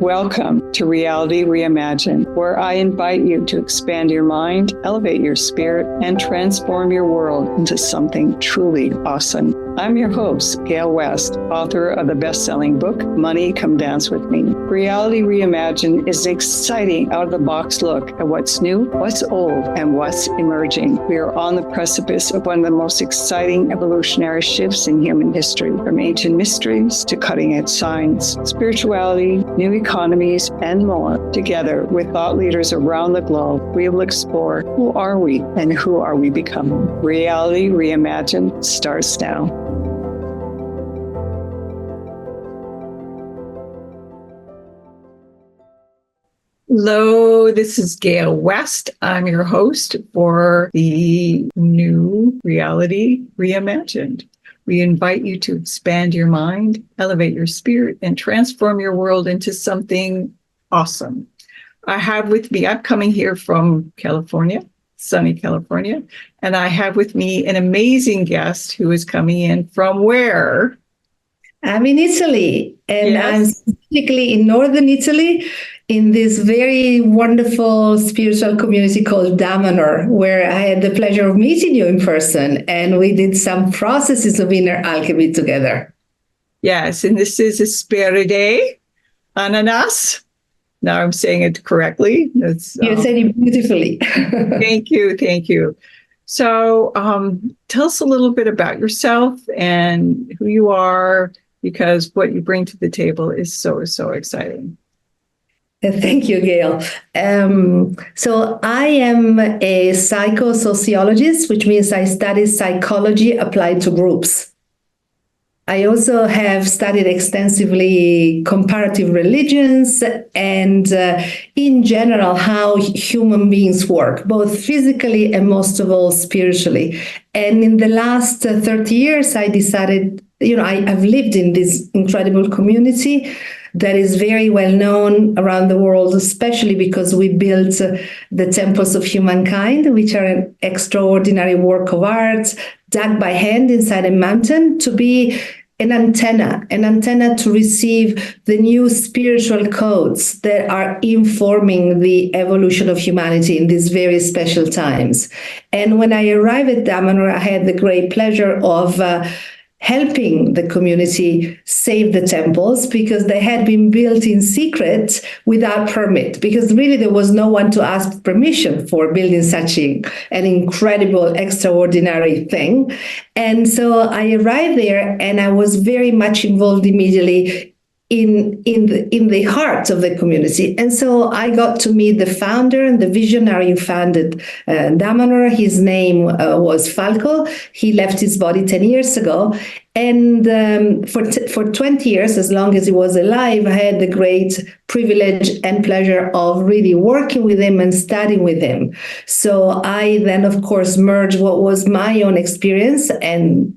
Welcome to Reality Reimagined, where I invite you to expand your mind, elevate your spirit, and transform your world into something truly awesome. I'm your host, Gale West, author of the best-selling book, Money, Come Dance With Me. Reality Reimagined is an exciting out-of-the-box look at what's new, what's old, and what's emerging. We are on the precipice of one of the most exciting evolutionary shifts in human history, from ancient mysteries to cutting-edge science, spirituality, new economies, and more. Together with thought leaders around the globe, we will explore who are we and who are we becoming. Reality Reimagined starts now. Hello, this is Gale West. I'm your host for the new Reality Reimagined. We invite you to expand your mind, elevate your spirit, and transform your world into something awesome. I have with me, I'm coming here from California, sunny California, and I have with me an amazing guest who is coming in from where? I'm in Italy, and Yes. I'm specifically in northern Italy, in this very wonderful spiritual community called Damanhur, where I had the pleasure of meeting you in person, and we did some processes of inner alchemy together. Yes, and this is Esperida Ananas. Now I'm saying it correctly. You said it beautifully. Thank you. So tell us a little bit about yourself and who you are, because what you bring to the table is so exciting. Thank you, Gail. So I am a psychosociologist, which means I study psychology applied to groups. I also have studied extensively comparative religions and, in general, how human beings work, both physically and most of all spiritually. And in the last 30 years, I decided, I've lived in this incredible community that is very well known around the world, especially because we built the temples of humankind, which are an extraordinary work of art dug by hand inside a mountain, to be an antenna to receive the new spiritual codes that are informing the evolution of humanity in these very special times. And when I arrived at Damanhur, I had the great pleasure of helping the community save the temples, because they had been built in secret without permit, because really there was no one to ask permission for building such an incredible, extraordinary thing. And so I arrived there, and I was very much involved immediately in the heart of the community. And so I got to meet the founder and the visionary who founded Damanhur. His name was Falco. He left his body 10 years ago. And for 20 years, as long as he was alive, I had the great privilege and pleasure of really working with him and studying with him. So I then, of course, merged what was my own experience, and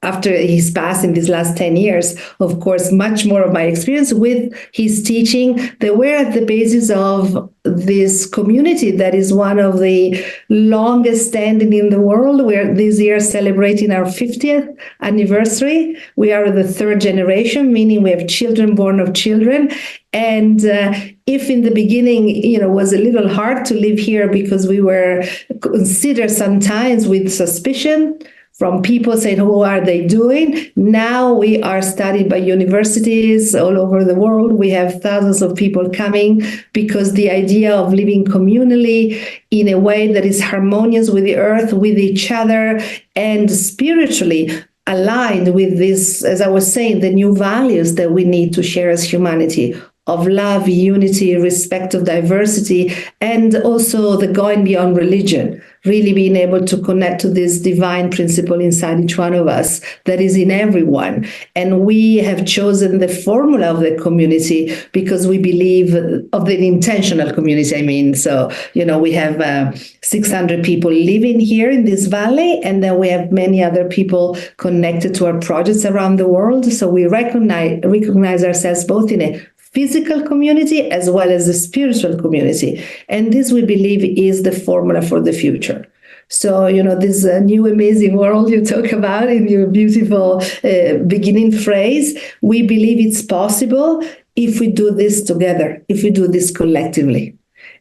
after his passing these last 10 years, of course, much more of my experience with his teaching that were at the basis of this community that is one of the longest standing in the world. We're this year celebrating our 50th anniversary. We are the third generation, meaning we have children born of children. And if in the beginning, it was a little hard to live here because we were considered sometimes with suspicion from people saying, what are they doing? Now we are studied by universities all over the world. We have thousands of people coming because the idea of living communally in a way that is harmonious with the earth, with each other, and spiritually aligned with this, as I was saying, the new values that we need to share as humanity, of love, unity, respect of diversity, and also the going beyond religion, really being able to connect to this divine principle inside each one of us that is in everyone. And we have chosen the formula of the community because we believe of the intentional community. So, we have 600 people living here in this valley, and then we have many other people connected to our projects around the world. So we recognize ourselves both in a physical community as well as the spiritual community. And this, we believe, is the formula for the future. So, this new amazing world you talk about in your beautiful beginning phrase, we believe it's possible. if we do this together, if we do this collectively.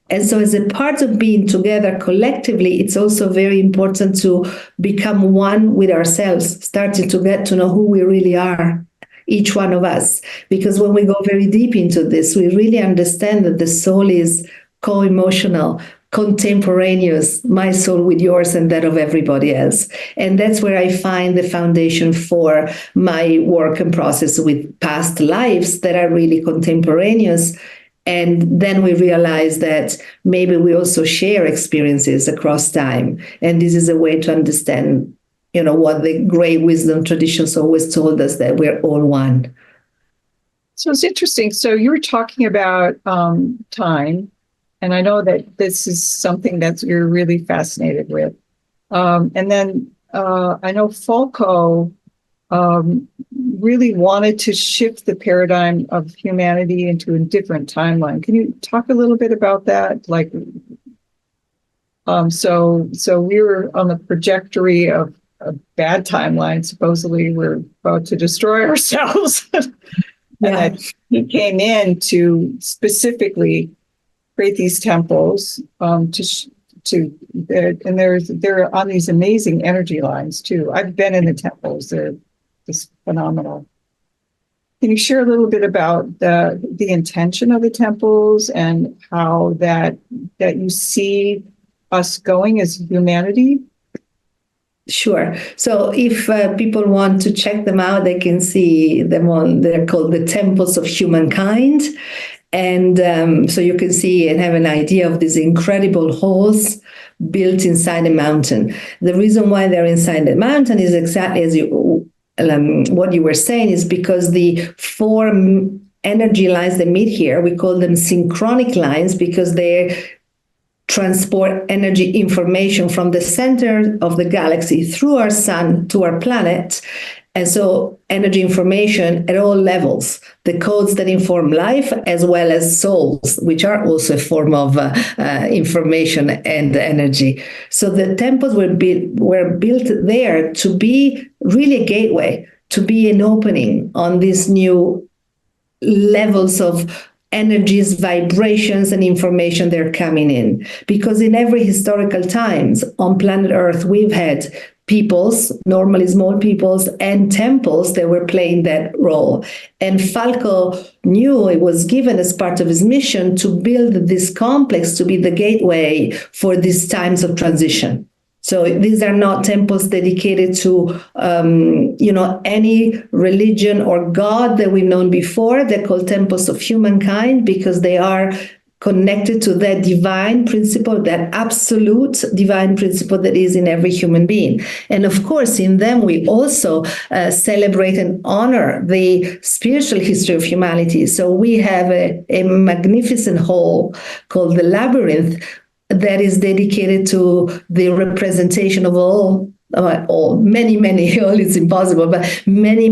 And so as a part of being together collectively, it's also very important to become one with ourselves, starting to get to know who we really are, each one of us. Because when we go very deep into this, we really understand that the soul is co-emotional, contemporaneous, my soul with yours and that of everybody else. And that's where I find the foundation for my work and process with past lives that are really contemporaneous. And then we realize that maybe we also share experiences across time. And this is a way to understand, what the great wisdom traditions always told us, that we're all one. So it's interesting. So you were talking about time, and I know that this is something that you're really fascinated with. And then I know Falco really wanted to shift the paradigm of humanity into a different timeline. Can you talk a little bit about that? Like, so we were on the trajectory of a bad timeline. Supposedly, we're about to destroy ourselves. And that he came in to specifically create these temples and they're on these amazing energy lines too. I've been in the temples; they're just phenomenal. Can you share a little bit about the intention of the temples and how that you see us going as humanity? Sure. So if people want to check them out, they can see them they're called the Temples of Humankind. And so you can see and have an idea of these incredible halls built inside a mountain. The reason why they're inside the mountain is exactly as what you were saying, is because the four energy lines that meet here, we call them synchronic lines because they transport energy information from the center of the galaxy through our sun to our planet. And so energy information at all levels, the codes that inform life as well as souls, which are also a form of information and energy. So the temples were built there to be really a gateway, to be an opening on these new levels of energies, vibrations, and information they're coming in. Because in every historical times on planet Earth, we've had peoples, normally small peoples, and temples that were playing that role. And Falco knew it was given as part of his mission to build this complex to be the gateway for these times of transition. So these are not temples dedicated to, any religion or God that we've known before. They're called temples of humankind because they are connected to that divine principle, that absolute divine principle that is in every human being. And of course, in them, we also celebrate and honor the spiritual history of humanity. So we have a magnificent hall called the Labyrinth that is dedicated to the representation of all it's impossible, but many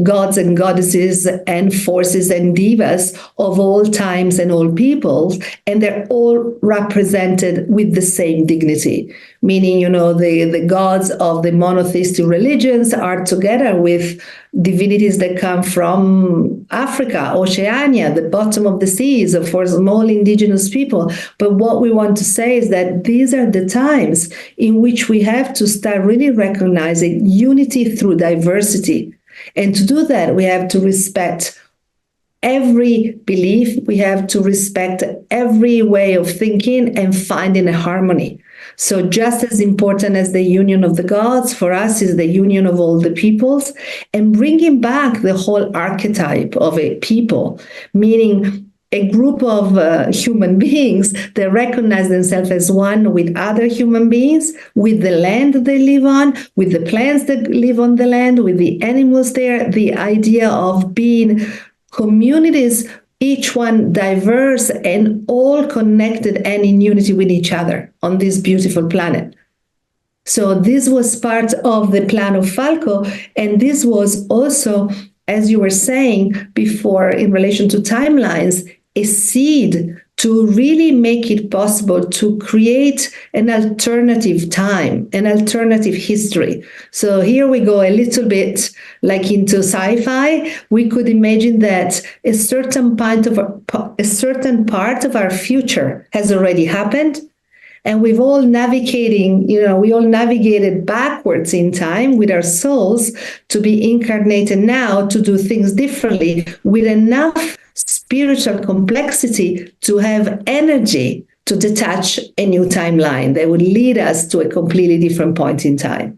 gods and goddesses and forces and divas of all times and all peoples, and they're all represented with the same dignity. Meaning, the gods of the monotheistic religions are together with divinities that come from Africa, Oceania, the bottom of the seas, for small indigenous people. But what we want to say is that these are the times in which we have to start really recognizing unity through diversity. And to do that, we have to respect every belief, we have to respect every way of thinking and finding a harmony. So just as important as the union of the gods for us is the union of all the peoples, and bringing back the whole archetype of a people, meaning a group of human beings that recognize themselves as one with other human beings, with the land they live on, with the plants that live on the land, with the animals there, the idea of being communities, each one diverse and all connected and in unity with each other on this beautiful planet. So this was part of the plan of Falco, and this was also, as you were saying before, in relation to timelines, a seed to really make it possible to create an alternative time, an alternative history. So here we go a little bit like into sci-fi. We could imagine that a certain part of our future has already happened, and we all navigated backwards in time with our souls to be incarnated now to do things differently with enough spiritual complexity to have energy to detach a new timeline that would lead us to a completely different point in time,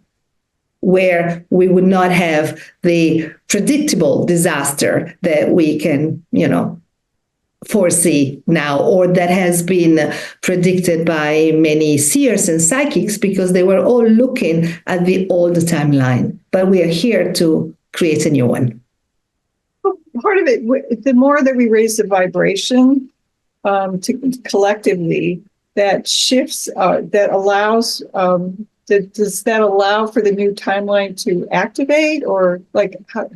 where we would not have the predictable disaster that we can, foresee now, or that has been predicted by many seers and psychics, because they were all looking at the old timeline. But we are here to create a new one. Part of it, the more that we raise the vibration collectively, that shifts, that allows, does that allow for the new timeline to activate, or like how?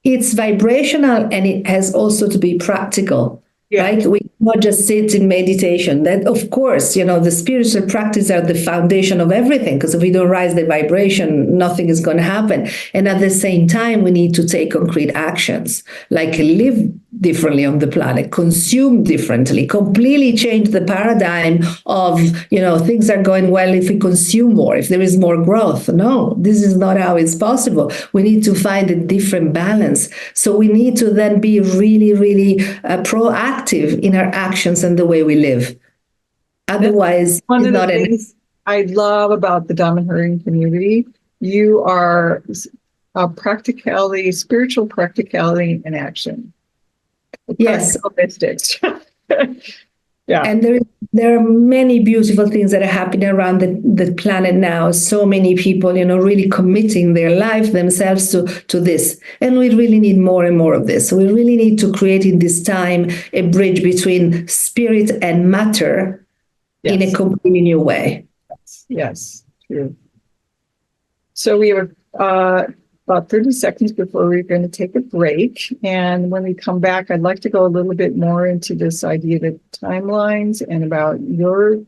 It's vibrational, and it has also to be practical. Yeah. Right? We cannot just sit in meditation. That, of course, the spiritual practices are the foundation of everything, because if we don't raise the vibration, nothing is going to happen. And at the same time, we need to take concrete actions, like live differently on the planet, consume differently, completely change the paradigm of, things are going well if we consume more, if there is more growth. No, this is not how it's possible. We need to find a different balance. So we need to then be really, really proactive in our actions and the way we live. Otherwise, one of the things I love about the Damanhur I community, you are spiritual practicality in action. Yes. Yeah. And there are many beautiful things that are happening around the planet now. So many people, really committing their life themselves to this. And we really need more and more of this. So we really need to create in this time a bridge between spirit and matter. Yes. In a completely new way. Yes, true. So we have about 30 seconds before we're going to take a break. And when we come back, I'd like to go a little bit more into this idea of timelines and about your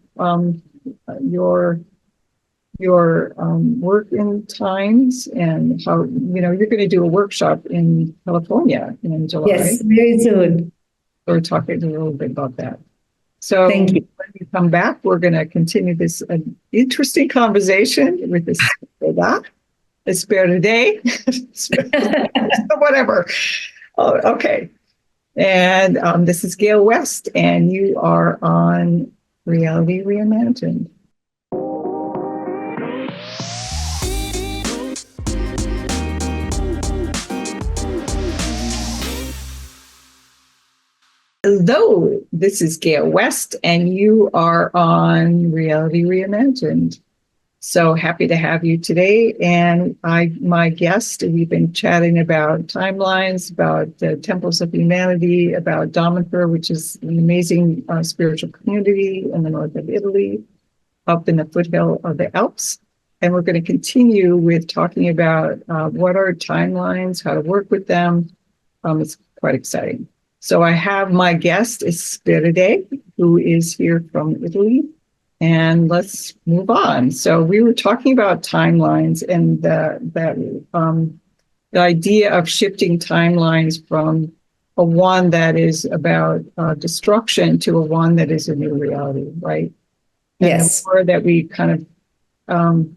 work in times, and how, you're going to do a workshop in California in July. Yes, very soon. We're talking a little bit about that. So thank you. When we come back, we're going to continue this interesting conversation with this Esperida, whatever. Oh, okay. And this is Gale West, and you are on Reality Reimagined. Hello, this is Gale West, and you are on Reality Reimagined. So happy to have you today. And my guest, we've been chatting about timelines, about the Temples of Humanity, about Damanhur, which is an amazing spiritual community in the north of Italy, up in the foothill of the Alps. And we're going to continue with talking about what are timelines, how to work with them. It's quite exciting. So I have my guest, Esperida, who is here from Italy. And let's move on. So we were talking about timelines and the idea of shifting timelines from a one that is about destruction to a one that is a new reality, right? Yes. And the more that we kind of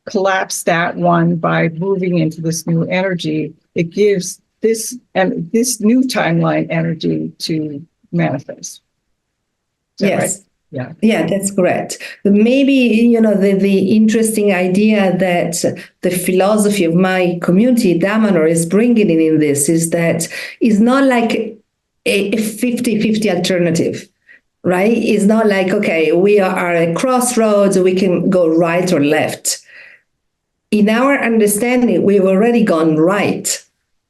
collapse that one by moving into this new energy, it gives this new timeline energy to manifest. Yes. Right? Yeah. Yeah, that's correct. Maybe, the interesting idea that the philosophy of my community, Damanhur, is bringing in this is that it's not like a 50-50 alternative, right? It's not like, okay, we are at a crossroads, we can go right or left. In our understanding, we've already gone right,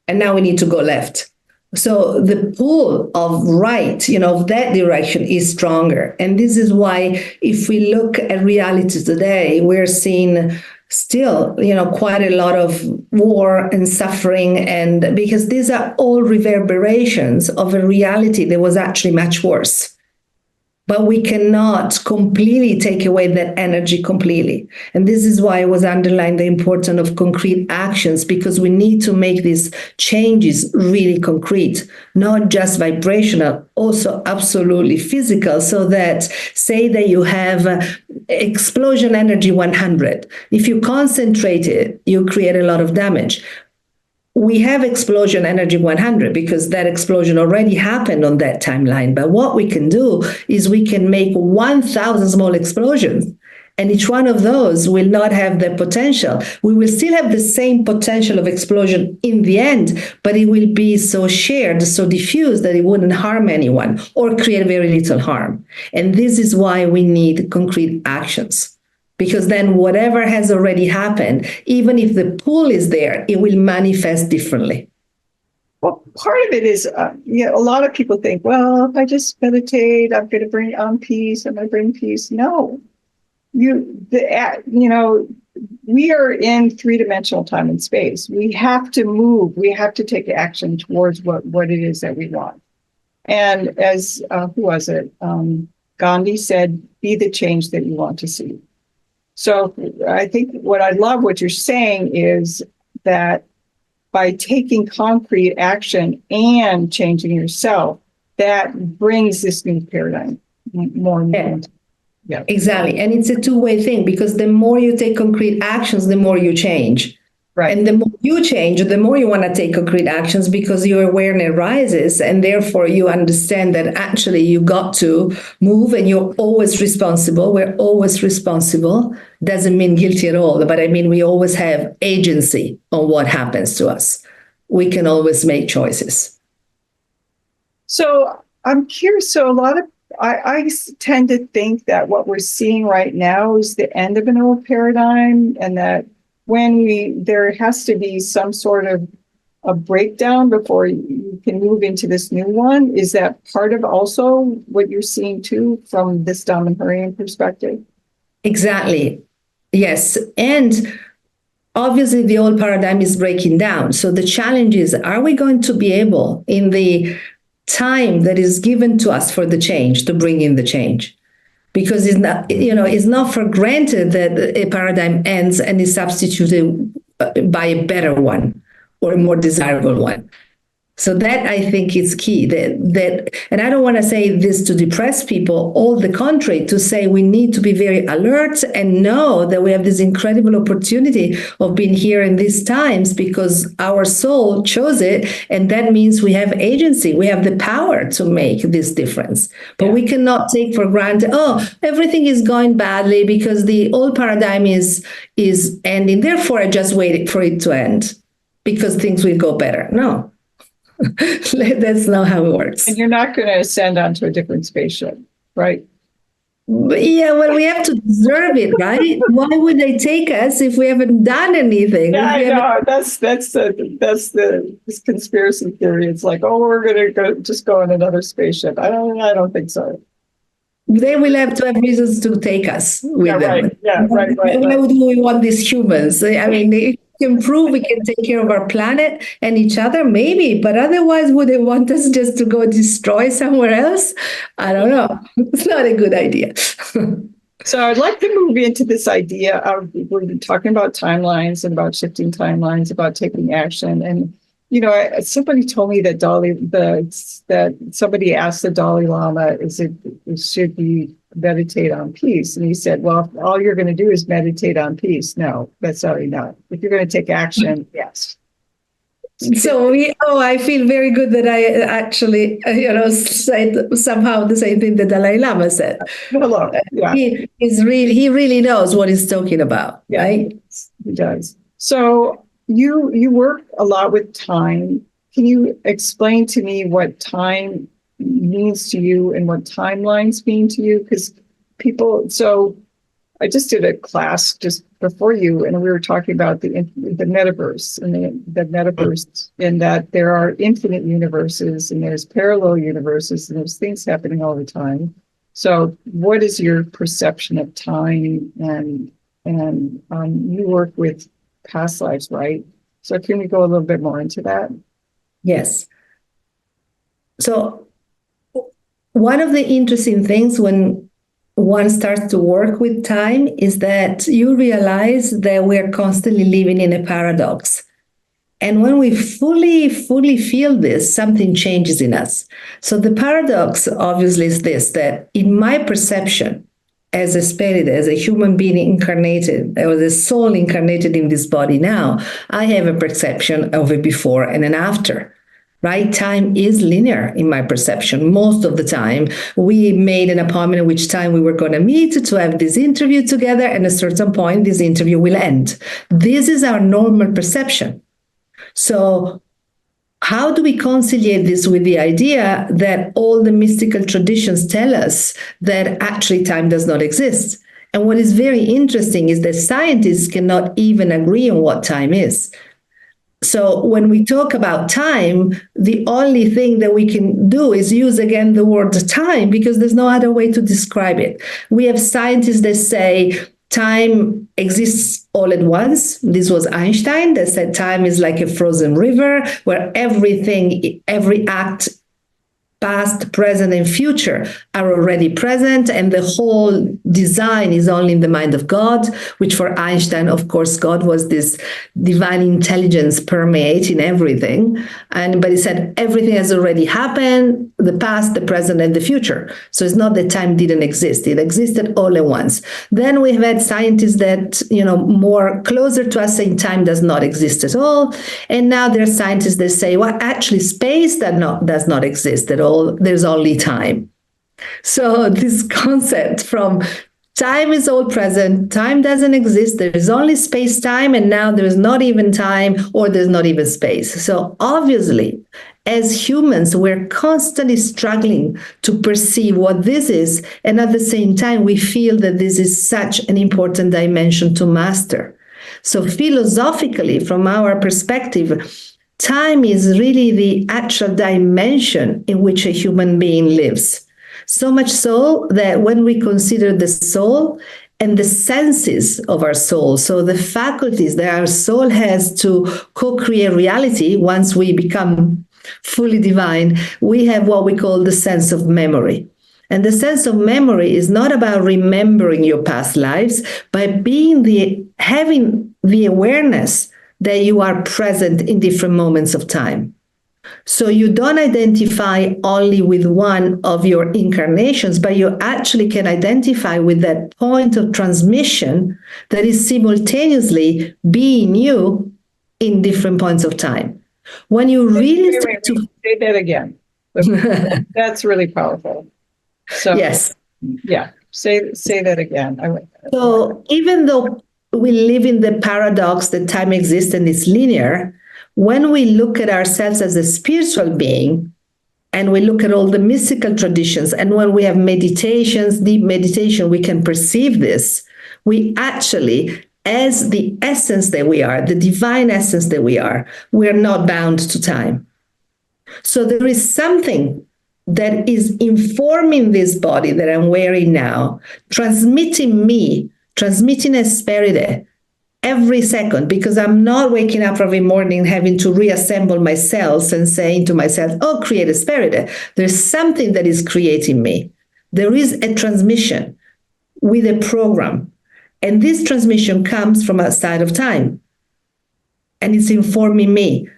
and now we need to go left. So the pull of right, of that direction is stronger. And this is why if we look at reality today, we're seeing still, quite a lot of war and suffering, and because these are all reverberations of a reality that was actually much worse. But we cannot completely take away that energy completely. And this is why I was underlining the importance of concrete actions, because we need to make these changes really concrete, not just vibrational, also absolutely physical, so that, say that you have explosion energy 100. If you concentrate it, you create a lot of damage. We have explosion energy 100 because that explosion already happened on that timeline. But what we can do is we can make 1,000 small explosions. And each one of those will not have the potential. We will still have the same potential of explosion in the end, but it will be so shared, so diffused that it wouldn't harm anyone or create very little harm. And this is why we need concrete actions. Because then whatever has already happened, even if the pull is there, it will manifest differently. Well, part of it is, a lot of people think, well, if I just meditate, I'm going to bring on peace. I'm going to bring peace. No, we are in three-dimensional time and space. We have to move. We have to take action towards what it is that we want. And as, who was it? Gandhi said, be the change that you want to see. So I think what you're saying is that by taking concrete action and changing yourself, that brings this new paradigm more. Yeah, exactly. And it's a two-way thing, because the more you take concrete actions, the more you change. Right. And the more you change, the more you want to take concrete actions, because your awareness rises, and therefore you understand that actually you got to move, and you're always responsible. We're always responsible. Doesn't mean guilty at all, but I mean we always have agency on what happens to us. We can always make choices. So I'm curious. So I tend to think that what we're seeing right now is the end of an old paradigm, and that there has to be some sort of a breakdown before you can move into this new one. Is that part of also what you're seeing too from this Damanhurian perspective? Exactly. Yes. And obviously the old paradigm is breaking down. So the challenge is, are we going to be able, in the time that is given to us for the change, to bring in the change? Because it's not for granted that a paradigm ends and is substituted by a better one or a more desirable one. So that, I think, is key. That, and I don't want to say this to depress people, all the contrary, to say we need to be very alert and know that we have this incredible opportunity of being here in these times because our soul chose it, and that means we have agency. We have the power to make this difference. But we cannot take for granted, everything is going badly because the old paradigm is ending, therefore I just waited for it to end because things will go better. No. That's not how it works. And you're not going to ascend onto a different spaceship, right? Yeah, well, we have to deserve it, right? Why would they take us if we haven't done anything? Yeah, I know. That's this conspiracy theory. It's like, we're going to go in another spaceship. I don't think so. They will have to have reasons to take us with them. Right. Yeah, right. Why would we want these humans? I mean, if we can prove we can take care of our planet and each other, maybe. But otherwise, would they want us just to go destroy somewhere else? I don't know. It's not a good idea. So I'd like to move into this idea of, we've been talking about timelines and about shifting timelines, about taking action. And somebody told me that that somebody asked the Dalai Lama, should we meditate on peace? And he said, well, if all you're going to do is meditate on peace, no, that's already not. If you're going to take action, yes. So I feel very good that I actually, said somehow the same thing the Dalai Lama said. Hello. Yeah. He really knows what he's talking about, right? He does. So you work a lot with time. Can you explain to me what time means to you and what timelines mean to you? Because so I just did a class just before you, and we were talking about the metaverse, and the metaverse, in that there are infinite universes and there's parallel universes and there's things happening all the time. So what is your perception of time and and you work with past lives, right? So can we go a little bit more into that? Yes. So one of the interesting things when one starts to work with time is that you realize that we're constantly living in a paradox. And when we fully feel this, something changes in us. So the paradox obviously is this, that in my perception, as a spirit, as a human being incarnated, or the soul incarnated in this body now, I have a perception of a before and an after. Right? Time is linear in my perception. Most of the time, we made an appointment at which time we were going to meet to have this interview together, and at a certain point, this interview will end. This is our normal perception. So, how do we conciliate this with the idea that all the mystical traditions tell us that actually time does not exist? And what is very interesting is that scientists cannot even agree on what time is. So when we talk about time, the only thing that we can do is use again the word time because there's no other way to describe it. We have scientists that say time exists all at once. This was Einstein that said time is like a frozen river where everything, every act, past, present, and future are already present, and the whole design is only in the mind of God, which for Einstein, of course, God was this divine intelligence permeating everything. But he said everything has already happened, the past, the present, and the future. So it's not that time didn't exist. It existed all at once. Then we have had scientists that, more closer to us saying time does not exist at all. And now there are scientists that say, well, actually space does not exist at all. There's only time. So this concept from time is all present, time doesn't exist, there is only space-time, and now there's not even time or there's not even space. So obviously, as humans, we're constantly struggling to perceive what this is, and at the same time, we feel that this is such an important dimension to master. So philosophically, from our perspective, time is really the actual dimension in which a human being lives. So much so that when we consider the soul and the senses of our soul, so the faculties that our soul has to co-create reality once we become fully divine, we have what we call the sense of memory. And the sense of memory is not about remembering your past lives, but having the awareness that you are present in different moments of time. So you don't identify only with one of your incarnations, but you actually can identify with that point of transmission that is simultaneously being you in different points of time. When you really say that again. That's really powerful. So yes. Yeah. Say that again. So even though we live in the paradox that time exists and it's linear, when we look at ourselves as a spiritual being and we look at all the mystical traditions, and when we have meditations, deep meditation, we can perceive this. We actually, as the essence that we are, the divine essence that we are not bound to time. So there is something that is informing this body that I'm wearing now, transmitting Esperida every second, because I'm not waking up every morning having to reassemble my cells and saying to myself, oh, create Esperida. There's something that is creating me. There is a transmission with a program. And this transmission comes from outside of time. And it's informing me.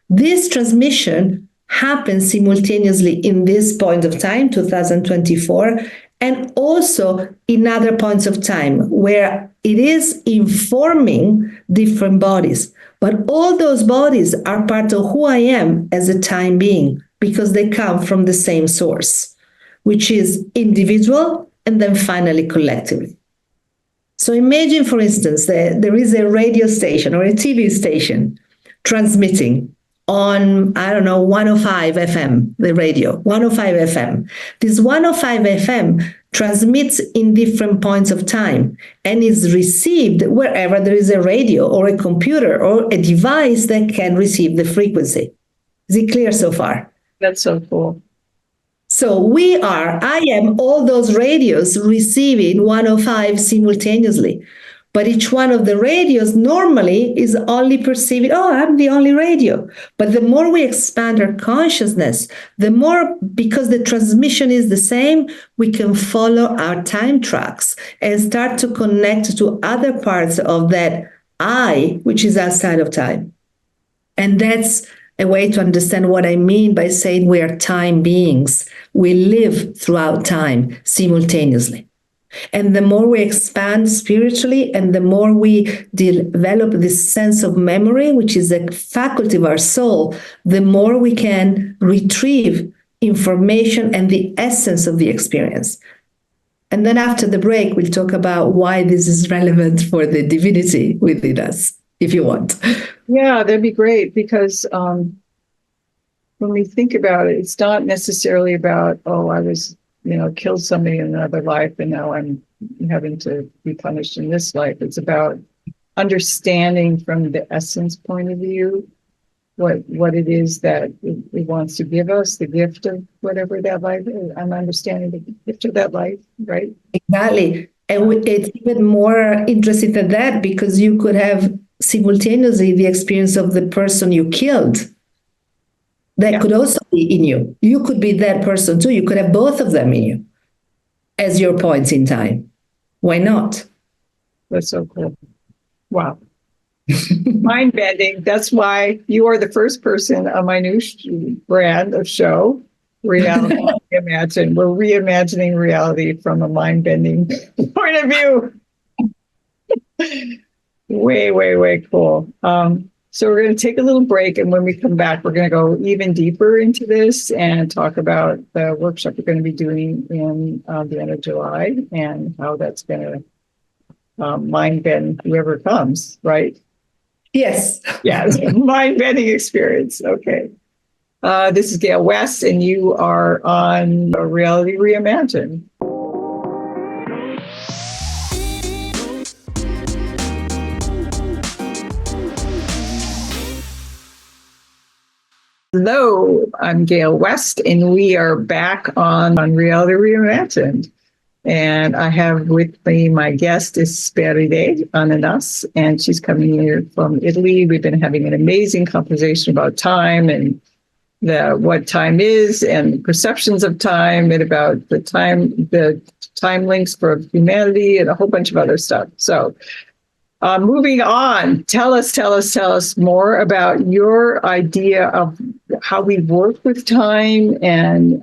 This transmission happens simultaneously in this point of time, 2024, and also in other points of time where it is informing different bodies. But all those bodies are part of who I am as a time being because they come from the same source, which is individual and then finally collectively. So imagine, for instance, that there is a radio station or a TV station transmitting on, 105 FM, the radio, 105 FM. This 105 FM transmits in different points of time and is received wherever there is a radio or a computer or a device that can receive the frequency. Is it clear so far? That's so cool. So I am all those radios receiving 105 simultaneously. But each one of the radios normally is only perceiving, oh, I'm the only radio. But the more we expand our consciousness, the more, because the transmission is the same, we can follow our time tracks and start to connect to other parts of that I, which is outside of time. And that's a way to understand what I mean by saying we are time beings. We live throughout time simultaneously. And the more we expand spiritually and the more we develop this sense of memory, which is a faculty of our soul, the more we can retrieve information and the essence of the experience. And then after the break, we'll talk about why this is relevant for the divinity within us, if you want. Yeah, that'd be great, because when we think about it, it's not necessarily about, oh, I was, killed somebody in another life and now I'm having to be punished in this life. It's about understanding from the essence point of view what it is that it wants to give us, the gift of whatever that life is. I'm understanding the gift of that life, right? Exactly. And it's even more interesting than that, because you could have simultaneously the experience of the person you killed. That could also be in you. You could be that person too. You could have both of them in you as your points in time. Why not? That's so cool. Wow. Mind bending. That's why you are the first person on my new brand of show, Reality Reimagined. We're reimagining reality from a mind bending point of view. Way, way, way cool. So we're going to take a little break, and when we come back, we're going to go even deeper into this and talk about the workshop we're going to be doing in the end of July and how that's going to mind bend whoever comes, right? Yes. Yes, mind bending experience. Okay. This is Gale West, and you are on Reality Reimagined. Hello, I'm Gale West, and we are back on Reality Reimagined. And I have with me my guest, Esperida Ananas, and she's coming here from Italy. We've been having an amazing conversation about time and what time is and perceptions of time, and about the time links for humanity and a whole bunch of other stuff. So moving on, tell us more about your idea of how we work with time. And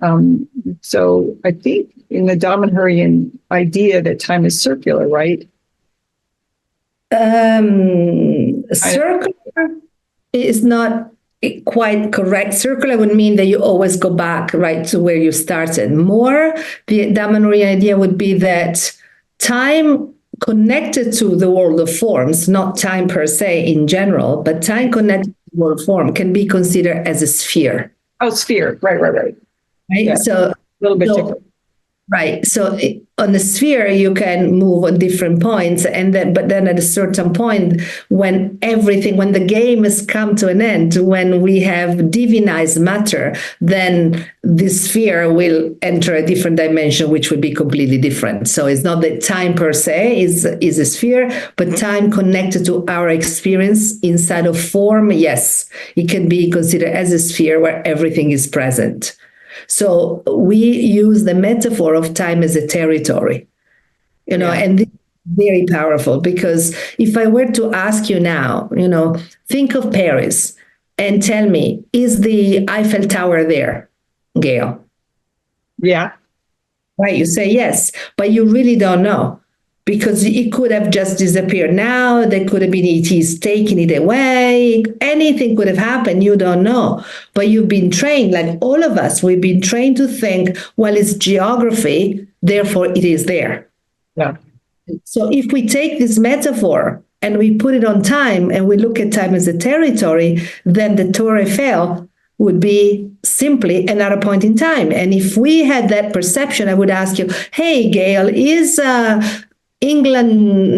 so I think in the Damanhur idea that time is circular, right? Circular is not quite correct. Circular would mean that you always go back right to where you started. More, the Damanhur idea would be that time connected to the world of forms, not time per se in general, but time connected to the world of form can be considered as a sphere. Oh, sphere. Right. Right. Yeah. So a little bit different. Right. So on the sphere, you can move on different points. But then at a certain point, when the game has come to an end, when we have divinized matter, then the sphere will enter a different dimension, which would be completely different. So it's not that time per se is a sphere, but time connected to our experience inside of form. Yes, it can be considered as a sphere where everything is present. So we use the metaphor of time as a territory, and this is very powerful, because if I were to ask you now, think of Paris and tell me, is the Eiffel Tower there, Gale? Yeah. Right, you say yes, but you really don't know, because it could have just disappeared now. There could have been ETs taking it away. Anything could have happened. You don't know. But you've been trained, like all of us, we've been trained to think, well, it's geography, therefore it is there. Yeah. So if we take this metaphor and we put it on time and we look at time as a territory, then the Tour Eiffel would be simply another point in time. And if we had that perception, I would ask you, hey, Gale, is England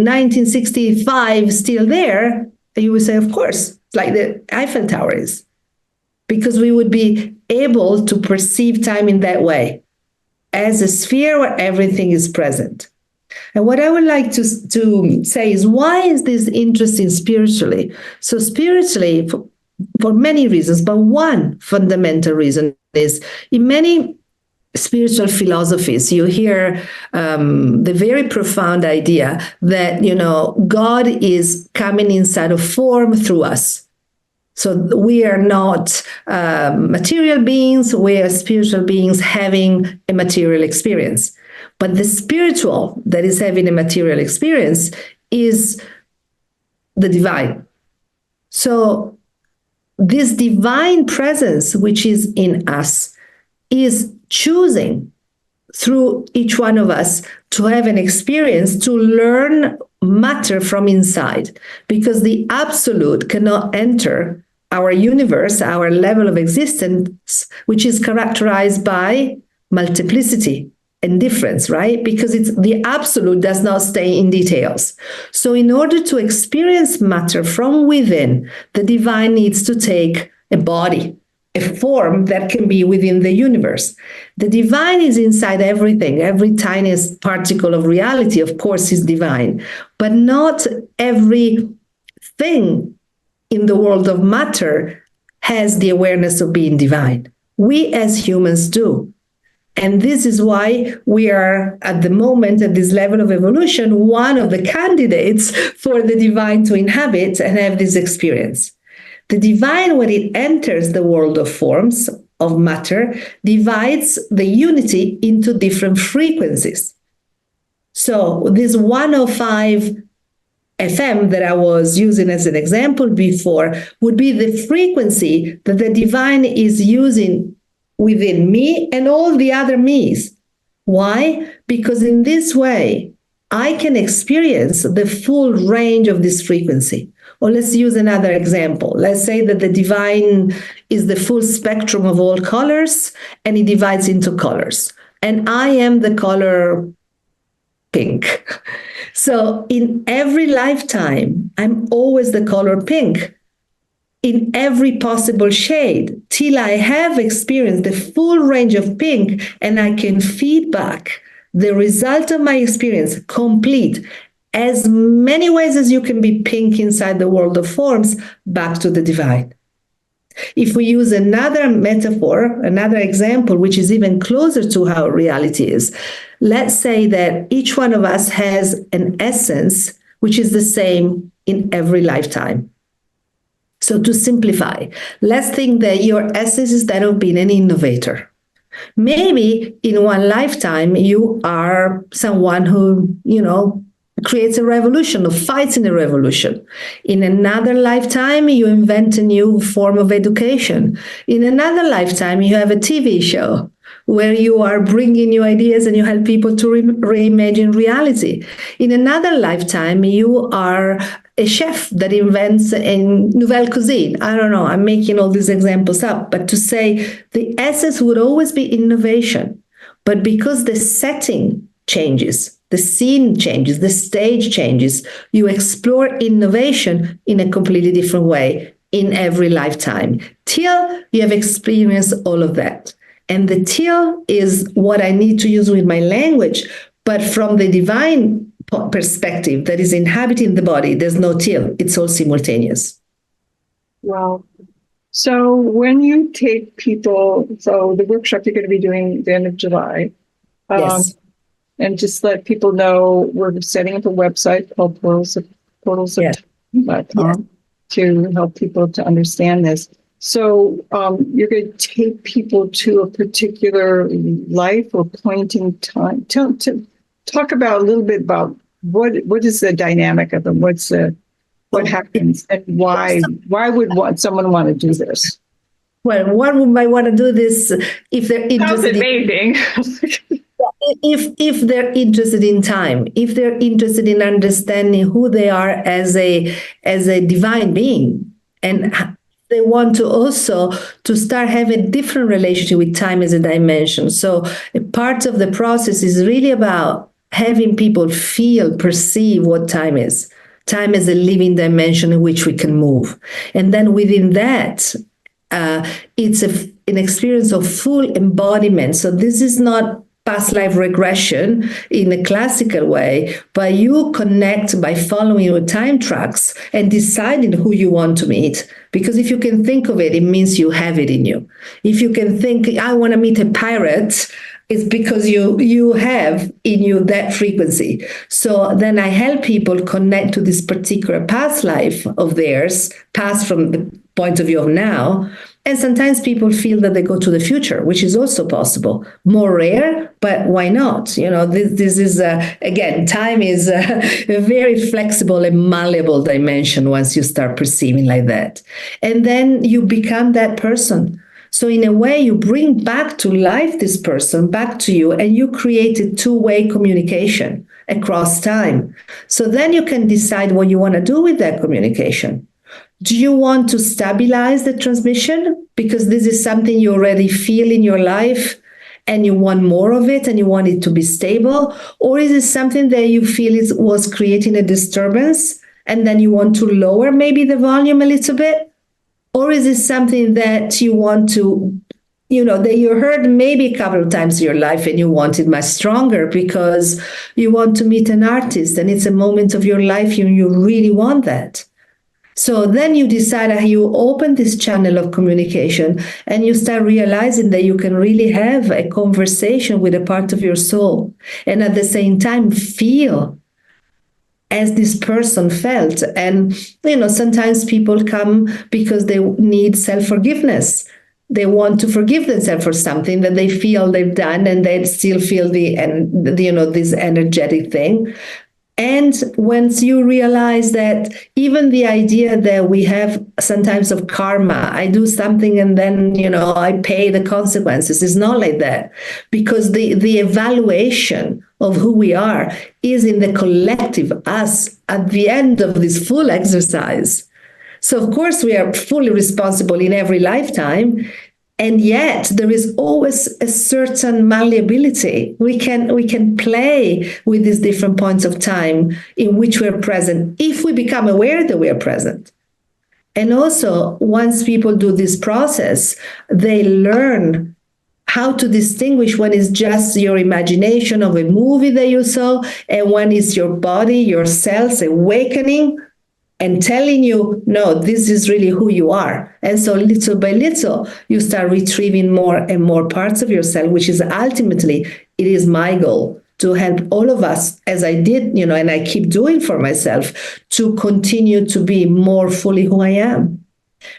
1965 still there? And you would say, of course, like the Eiffel Tower is, because we would be able to perceive time in that way, as a sphere where everything is present. And what I would like to say is, why is this interesting spiritually? So spiritually, for many reasons, but one fundamental reason is, in many spiritual philosophies, you hear the very profound idea that, God is coming inside of form through us. So we are not material beings, we are spiritual beings having a material experience. But the spiritual that is having a material experience is the divine. So this divine presence, which is in us, is choosing through each one of us to have an experience, to learn matter from inside, because the absolute cannot enter our universe, our level of existence, which is characterized by multiplicity and difference, right? Because it's the absolute does not stay in details. So in order to experience matter from within, the divine needs to take a body, a form that can be within the universe. The divine is inside everything. Every tiniest particle of reality, of course, is divine, but not everything in the world of matter has the awareness of being divine. We as humans do. And this is why we are at the moment, at this level of evolution, one of the candidates for the divine to inhabit and have this experience. The divine, when it enters the world of forms, of matter, divides the unity into different frequencies. So this 105 FM that I was using as an example before would be the frequency that the divine is using within me and all the other me's. Why? Because in this way, I can experience the full range of this frequency. Or let's use another example. Let's say that the divine is the full spectrum of all colors, and it divides into colors. And I am the color pink. So in every lifetime, I'm always the color pink in every possible shade till I have experienced the full range of pink, and I can feed back the result of my experience complete, as many ways as you can be pink inside the world of forms, back to the divine. If we use another metaphor, another example, which is even closer to how reality is, let's say that each one of us has an essence which is the same in every lifetime. So to simplify, let's think that your essence is that of being an innovator. Maybe in one lifetime, you are someone who, creates a revolution or fights in a revolution. In another lifetime, you invent a new form of education. In another lifetime, you have a TV show where you are bringing new ideas and you help people to reimagine reality. In another lifetime, you are a chef that invents a nouvelle cuisine. I don't know, I'm making all these examples up, but to say the essence would always be innovation. But because the setting changes, the scene changes, the stage changes, you explore innovation in a completely different way in every lifetime till you have experienced all of that. And the till is what I need to use with my language, but from the divine perspective that is inhabiting the body, there's no till, it's all simultaneous. Wow. So when you take people, so the workshop you're going to be doing the end of July, Yes. And just let people know we're setting up a website called portalsoftime.com to help people to understand this. So you're going to take people to a particular life or point in time. Talk about a little bit about what is the dynamic of them? What happens and why would someone want to do this? Well, one might want to do this if they're interested. Sounds amazing. If they're interested in time, if they're interested in understanding who they are as a divine being, and they want to also to start having a different relationship with time as a dimension. So a part of the process is really about having people feel, perceive what time is. Time as a living dimension in which we can move. And then within that, it's an experience of full embodiment. So this is not past life regression in a classical way, but you connect by following your time tracks and deciding who you want to meet. Because if you can think of it, it means you have it in you. If you can think, I want to meet a pirate, it's because you have in you that frequency. So then I help people connect to this particular past life of theirs, past from the point of view of now. And sometimes people feel that they go to the future, which is also possible. More rare, but why not? You know, this is, again, time is a very flexible and malleable dimension once you start perceiving like that. And then you become that person. So in a way, you bring back to life this person, back to you, and you create a two-way communication across time. So then you can decide what you want to do with that communication. Do you want to stabilize the transmission? Because this is something you already feel in your life and you want more of it and you want it to be stable? Or is it something that you feel was creating a disturbance and then you want to lower maybe the volume a little bit? Or is it something that you want to, that you heard maybe a couple of times in your life and you want it much stronger because you want to meet an artist and it's a moment of your life and you really want that? So then you decide how you open this channel of communication and you start realizing that you can really have a conversation with a part of your soul and at the same time feel as this person felt. And, sometimes people come because they need self-forgiveness. They want to forgive themselves for something that they feel they've done and they still feel this energetic thing. And once you realize that even the idea that we have sometimes of karma, I do something and then, I pay the consequences, is not like that. Because the evaluation of who we are is in the collective us at the end of this full exercise. So, of course, we are fully responsible in every lifetime. And yet there is always a certain malleability. We can play with these different points of time in which we're present if we become aware that we are present. And also, once people do this process, they learn how to distinguish when it's just your imagination of a movie that you saw and when it's your body, your cells awakening and telling you, no, this is really who you are. And so little by little, you start retrieving more and more parts of yourself, which is ultimately, it is my goal to help all of us, as I did, and I keep doing for myself, to continue to be more fully who I am.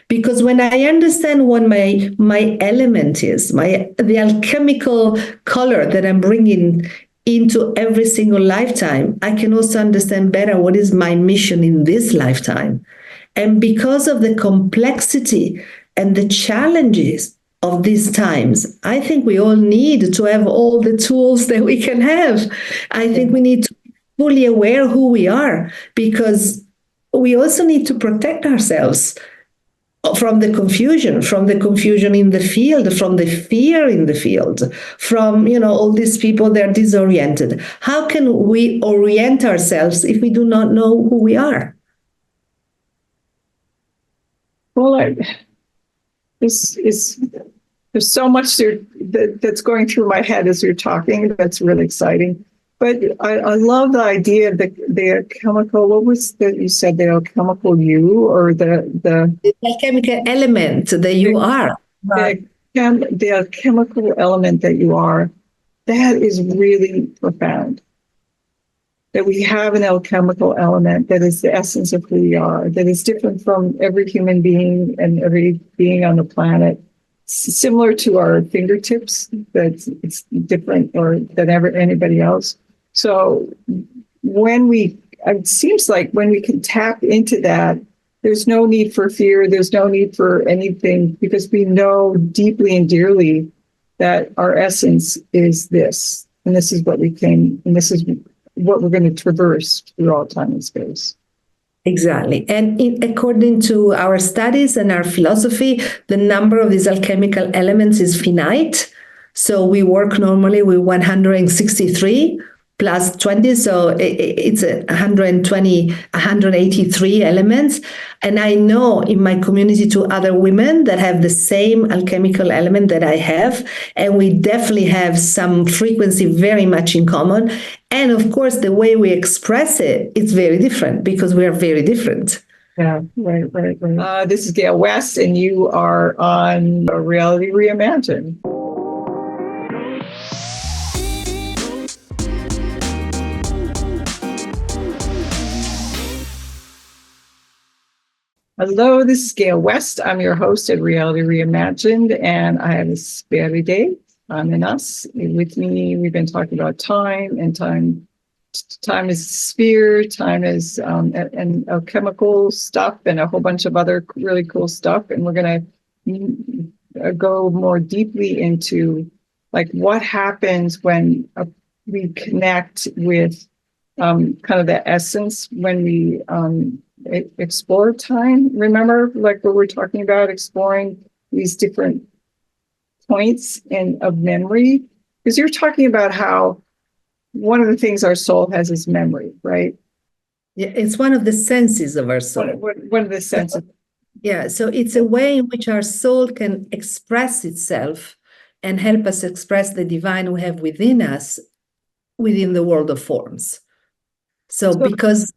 Because when I understand what my element is, the alchemical color that I'm bringing into every single lifetime, I can also understand better what is my mission in this lifetime. And because of the complexity and the challenges of these times, I think we all need to have all the tools that we can have. I think we need to be fully aware who we are, because we also need to protect ourselves from the confusion in the field, from the fear in the field, from, all these people, they're disoriented. How can we orient ourselves if we do not know who we are? Well, there's so much that's going through my head as you're talking. That's really exciting. But I love the idea of the chemical. What was that you said? The alchemical you, or the alchemical element that you are. The alchemical element that you are. That is really profound. That we have an alchemical element that is the essence of who we are. That is different from every human being and every being on the planet. Similar to our fingertips, that it's different or than anybody else. So it seems like when we can tap into that, there's no need for fear. There's no need for anything, because we know deeply and dearly that our essence is this, and this is what we came, and this is what we're going to traverse through all time and space. Exactly. And according to our studies and our philosophy, the number of these alchemical elements is finite. So we work normally with 163 plus 20, so it's 120, 183 elements. And I know in my community two other women that have the same alchemical element that I have, and we definitely have some frequency very much in common. And of course, the way we express it, it's very different because we are very different. Yeah, right. This is Gale West, and you are on Reality Reimagined. Hello, this is Gale West. I'm your host at Reality Reimagined, and I have Esperida Ananas with me. We've been talking about time, and time is a sphere, time is and chemical stuff, and a whole bunch of other really cool stuff. And we're going to go more deeply into like what happens when we connect with kind of the essence when we explore time. Remember, like what we're talking about, exploring these different points of memory, because you're talking about how one of the things our soul has is memory, right? Yeah, it's one of the senses of our soul. One of the senses. Yeah, so it's a way in which our soul can express itself and help us express the divine we have within us, within the world of forms. So because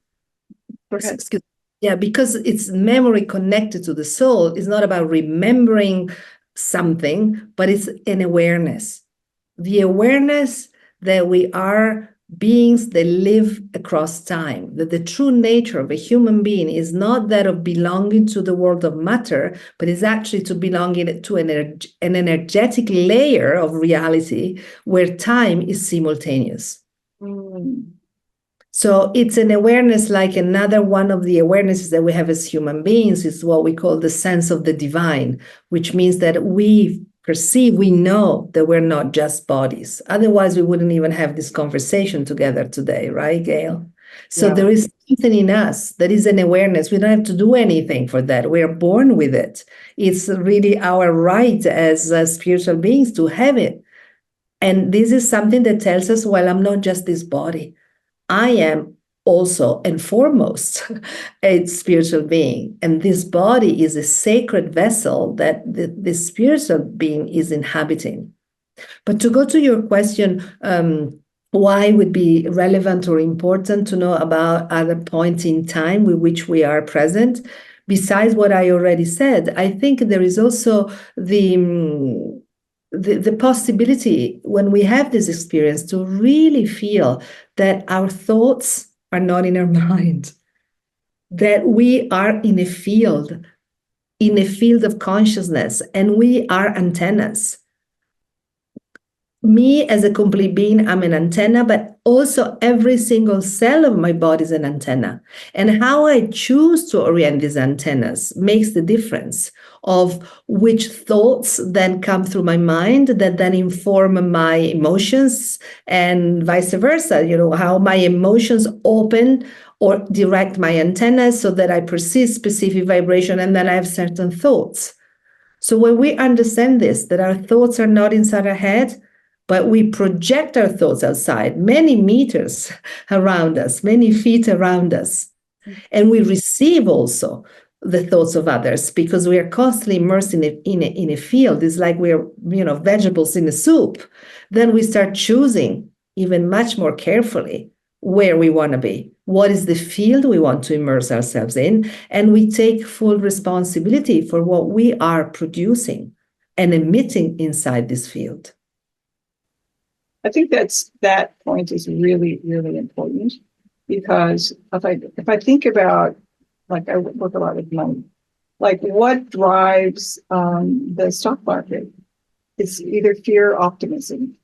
it's memory connected to the soul, it's not about remembering something, but it's an awareness. The awareness that we are beings that live across time, that the true nature of a human being is not that of belonging to the world of matter, but is actually to belonging to an energetic layer of reality where time is simultaneous. So it's an awareness, like another one of the awarenesses that we have as human beings is what we call the sense of the divine, which means that we perceive, we know that we're not just bodies. Otherwise, we wouldn't even have this conversation together today, right, Gale? So there is something in us that is an awareness. We don't have to do anything for that. We are born with it. It's really our right as spiritual beings to have it. And this is something that tells us, well, I'm not just this body. I am also and foremost a spiritual being. And this body is a sacred vessel that the spiritual being is inhabiting. But to go to your question, why would be relevant or important to know about other points in time with which we are present? Besides what I already said, I think there is also the possibility when we have this experience to really feel that our thoughts are not in our mind, that we are in a field of consciousness, and we are antennas. Me as a complete being, I'm an antenna, but also every single cell of my body is an antenna. And how I choose to orient these antennas makes the difference of which thoughts then come through my mind that then inform my emotions, and vice versa, how my emotions open or direct my antennas so that I perceive specific vibration, and then I have certain thoughts. So when we understand this, that our thoughts are not inside our head, but we project our thoughts outside, many meters around us, many feet around us. And we receive also the thoughts of others because we are constantly immersed in a field. It's like we're, vegetables in a soup. Then we start choosing even much more carefully where we want to be. What is the field we want to immerse ourselves in? And we take full responsibility for what we are producing and emitting inside this field. I think that point is really, really important, because if I think about, like, I work a lot with money, like what drives the stock market? It's either fear or optimism,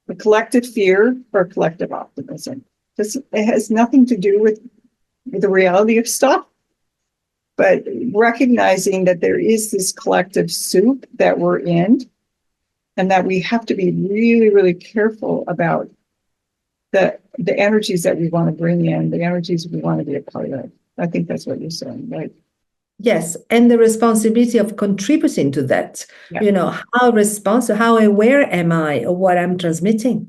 a collective fear or collective optimism. It has nothing to do with the reality of stuff, but recognizing that there is this collective soup that we're in, and that we have to be really, really careful about the energies that we want to bring in, the energies we want to be a part of. I think that's what you're saying, right? Yes, and the responsibility of contributing to that. Yeah. How aware am I of what I'm transmitting?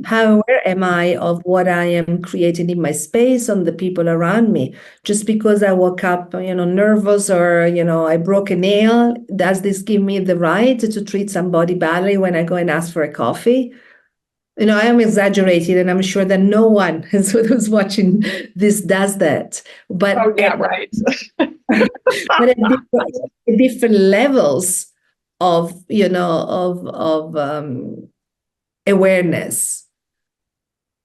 How aware am I of what I am creating in my space, on the people around me? Just because I woke up, nervous, or, I broke a nail, does this give me the right to treat somebody badly when I go and ask for a coffee? I am exaggerating, and I'm sure that no one who's watching this does that. But Oh, yeah, right. but at different levels of, of awareness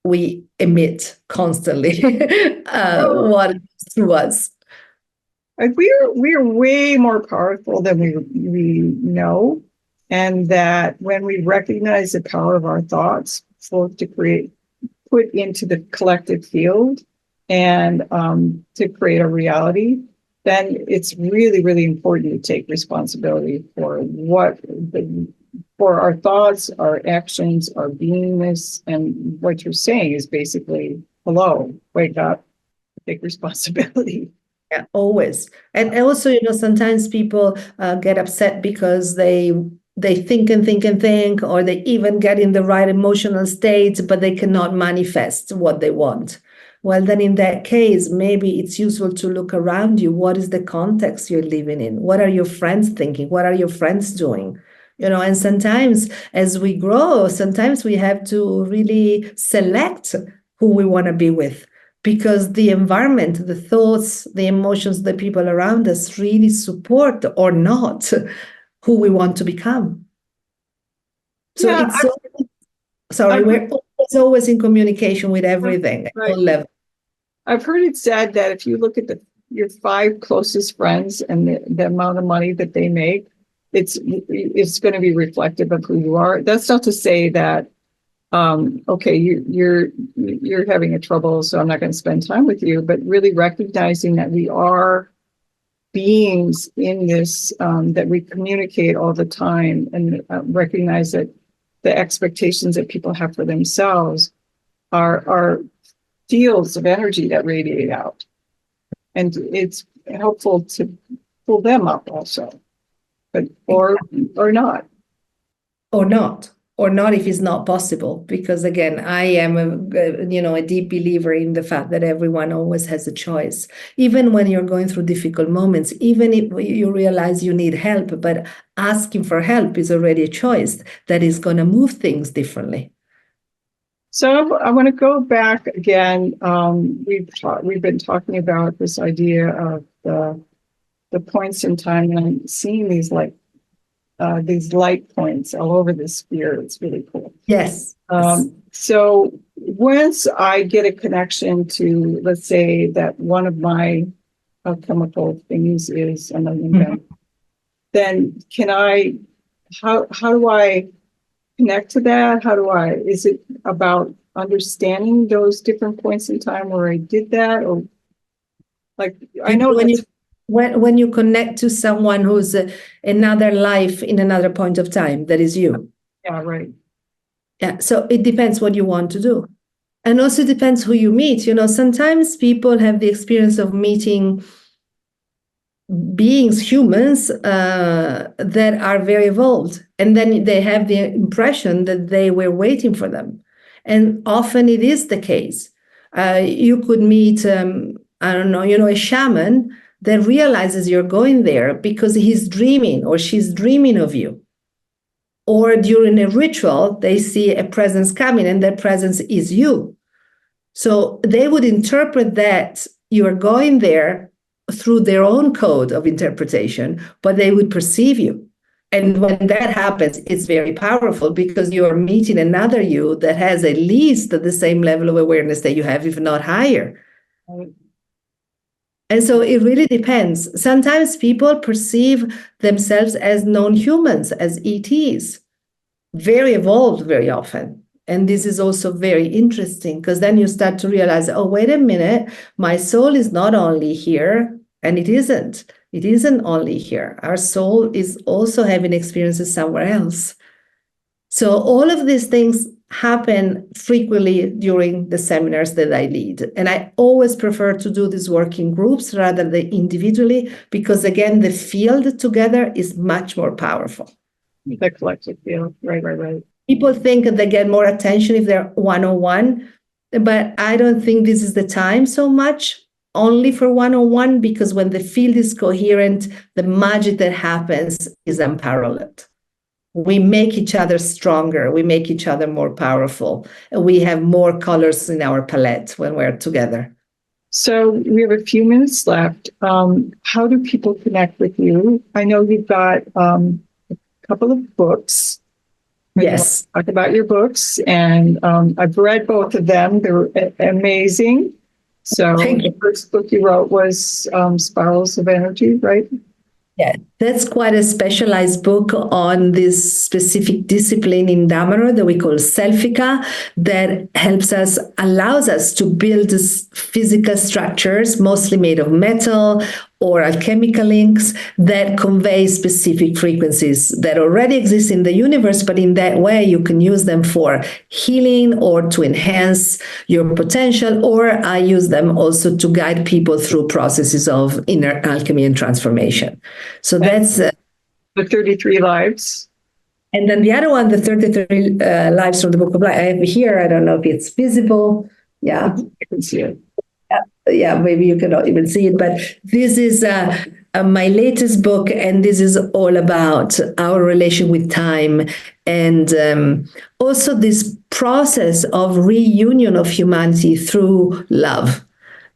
we emit constantly what is through us. Like we're way more powerful than we know, and that when we recognize the power of our thoughts, both to put into the collective field and to create a reality, then it's really, really important to take responsibility for our thoughts, our actions, our beingness. And what you're saying is basically, hello, wake up, take responsibility. Yeah, always. And also, sometimes people get upset because they think and think and think, or they even get in the right emotional state, but they cannot manifest what they want. Well, then in that case, maybe it's useful to look around you. What is the context you're living in? What are your friends thinking? What are your friends doing? And sometimes as we grow, sometimes we have to really select who we want to be with, because the environment, the thoughts, the emotions, the people around us really support or not who we want to become. So Yeah, it's sorry, I've we're always in communication with everything at right. all levels. I've heard it said that if you look at your five closest friends and the amount of money that they make, it's going to be reflective of who you are. That's not to say that okay, you're having a trouble, so I'm not going to spend time with you, but really recognizing that we are beings in this, that we communicate all the time, and recognize that the expectations that people have for themselves are fields of energy that radiate out. And it's helpful to pull them up also, but or not. Or not if it's not possible, because again, I am a deep believer in the fact that everyone always has a choice, even when you're going through difficult moments, even if you realize you need help, but asking for help is already a choice that is going to move things differently. So I want to go back again. We've been talking about this idea of the points in time, and I'm seeing these light points all over the sphere. It's really cool. Yes. So once I get a connection to, let's say that one of my chemical things is an event, then how do I connect to that? Is it about understanding those different points in time where I did that? Or like, I know when you connect to someone who's another life in another point of time, that is you. Yeah, right. Yeah. So it depends what you want to do. And also depends who you meet. Sometimes people have the experience of meeting beings, humans, that are very evolved. And then they have the impression that they were waiting for them. And often it is the case. You could meet, I don't know, a shaman that realizes you're going there because he's dreaming or she's dreaming of you. Or during a ritual, they see a presence coming, and that presence is you. So they would interpret that you are going there through their own code of interpretation, but they would perceive you. And when that happens, it's very powerful, because you are meeting another you that has at least the same level of awareness that you have, if not higher. And so it really depends. Sometimes people perceive themselves as non-humans, as ETs, very evolved very often. And this is also very interesting, because then you start to realize, oh, wait a minute, my soul is not only here, and it isn't. It isn't only here. Our soul is also having experiences somewhere else. So all of these things happen frequently during the seminars that I lead. And I always prefer to do this work in groups rather than individually, because again, the field together is much more powerful. The collective field. Right. People think that they get more attention if they're one-on-one, but I don't think this is the time so much only for one-on-one, because when the field is coherent, the magic that happens is unparalleled. We make each other stronger. We make each other more powerful. And we have more colors in our palette when we're together. So we have a few minutes left. How do people connect with you? I know you've got a couple of books. Yes. Talk about your books, and I've read both of them. They're amazing. So the first book you wrote was Spirals of Energy, right? Yeah, that's quite a specialized book on this specific discipline in Damanhur that we call selfika, that allows us to build these physical structures, mostly made of metal or alchemical links, that convey specific frequencies that already exist in the universe, but in that way you can use them for healing or to enhance your potential, or I use them also to guide people through processes of inner alchemy and transformation. So that's the 33 lives. And then the other one, the 33 lives from the Book of Life. I have here. I don't know if it's visible. Yeah, I can see it. Yeah, maybe you cannot even see it, but this is my latest book, and this is all about our relation with time, and also this process of reunion of humanity through love.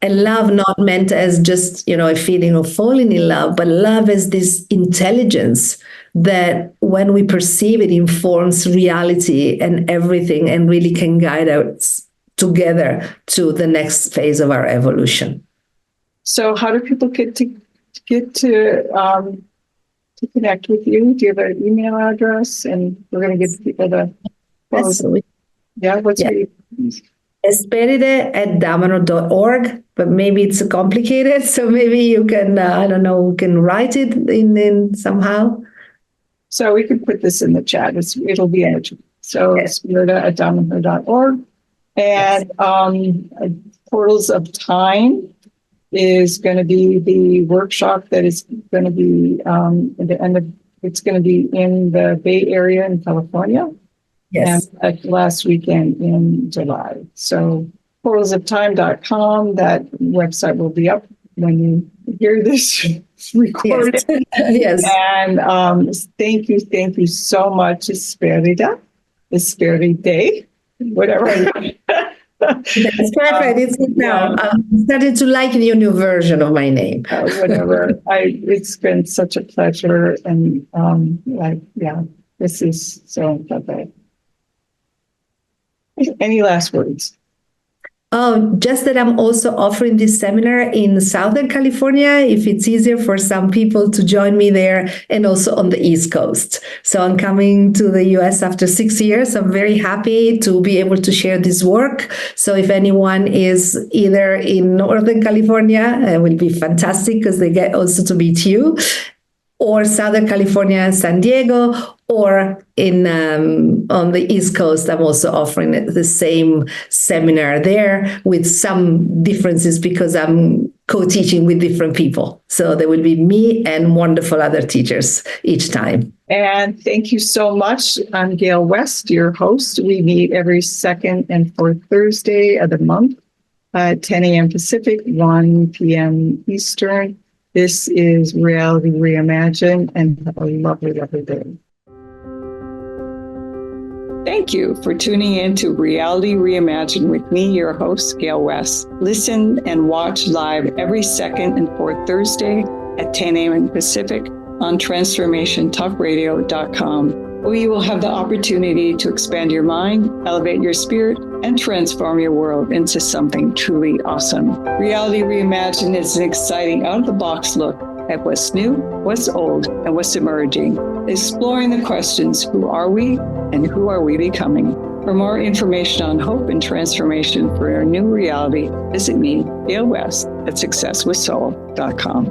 And love not meant as just, a feeling of falling in love, but love as this intelligence that when we perceive it informs reality and everything, and really can guide us together to the next phase of our evolution. So how do people get to connect with you? Do you have an email address? And we're going to give people the what's your Esperida@damanhur.org, but maybe it's complicated, so maybe you can we can write it in somehow. So we can put this in the chat. It'll be in it. So Esperida@damanhur.org. And Portals of Time is going to be the workshop that is going to be at the end of. It's going to be in the Bay Area in California. Yes. And last weekend in July. So portalsoftime.com. That website will be up when you hear this recorded. Yes. And thank you so much, Esperida. Whatever. That's perfect. It's good now. I'm starting to like the new version of my name. Whatever. It's been such a pleasure, and this is so perfect. Any last words? Oh, just that I'm also offering this seminar in Southern California, if it's easier for some people to join me there, and also on the East Coast. So I'm coming to the US after 6 years. I'm very happy to be able to share this work. So if anyone is either in Northern California, it will be fantastic because they get also to meet you, or Southern California, San Diego, or in on the East Coast, I'm also offering the same seminar there with some differences because I'm co-teaching with different people. So there will be me and wonderful other teachers each time. And thank you so much. I'm Gale West, your host. We meet every second and fourth Thursday of the month at 10 a.m. Pacific, 1 p.m. Eastern. This is Reality Reimagined, and have a lovely, lovely day. Thank you for tuning in to Reality Reimagined with me, your host, Gale West. Listen and watch live every second and fourth Thursday at 10 a.m. Pacific on transformationtalkradio.com, where you will have the opportunity to expand your mind, elevate your spirit, and transform your world into something truly awesome. Reality Reimagined is an exciting out-of-the-box look at what's new, what's old, and what's emerging, exploring the questions, who are we and who are we becoming? For more information on hope and transformation for your new reality, visit me, Gale West, at successwithsoul.com.